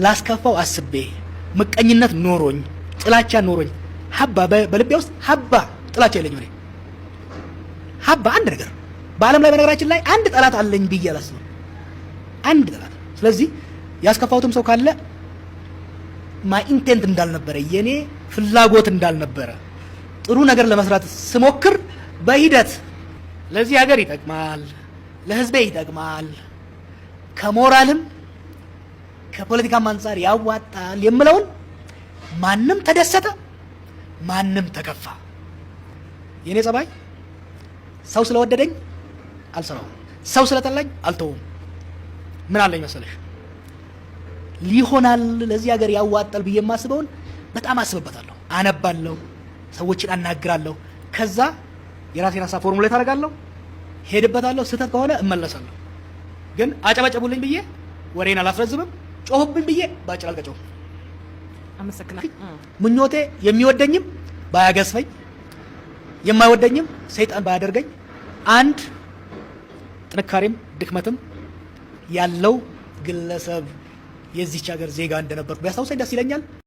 ላስከፋው አስቤ ምቀኝነት ኖሮኝ ጥላቻ ኖሮኝ ሀባ በልቤ ውስጥ ሀባ ጥላቻ የለኝም። እኔ ሀባ አንድ ነገር በዓለም ላይ በነገራችን ላይ አንድ ጠላት አለኝ ብዬ አላስብም። አንድ ጠላት። ስለዚህ ያስከፋውትም ሰው ካለ ማይ ኢንቴንት እንዳልነበረ የኔ ፍላጎት እንዳልነበረ ጥሩ ነገር ለመስራት ስሞክር በሂደት ለዚህ ሀገር ይጠቅማል፣ ለህዝቤ ይጠቅማል፣ ከሞራልም ከፖለቲካም አንፃር ያዋጣል የምለውን ማንም ተደሰተ ማንም ተከፋ የኔ ጸባይ ሰው ስለወደደኝ አልሰራውም፣ ሰው ስለጠላኝ አልተውም። ምን አለኝ መሰለሽ ሊሆናል ለዚህ ሀገር ያዋጣል ብዬ የማስበውን በጣም አስብበታለሁ፣ አነባለሁ፣ ሰዎችን አናግራለሁ። ከዛ የራሴን ሀሳብ ፎርሙሌት አደርጋለሁ፣ ሄድበታለሁ። ስህተት ከሆነ እመለሳለሁ። ግን አጨበጨቡልኝ ብዬ ወሬን አላስረዝምም፣ ጮሁብኝ ብዬ ባጭር አልቀጨውም። አመሰግናለሁ። ምኞቴ የሚወደኝም ባያገስፈኝ የማይወደኝም ሰይጣን ባያደርገኝ አንድ ጥንካሬም ድክመትም ያለው ግለሰብ የዚህች ሀገር ዜጋ እንደነበርኩ ቢያስታውሰኝ ደስ ይለኛል።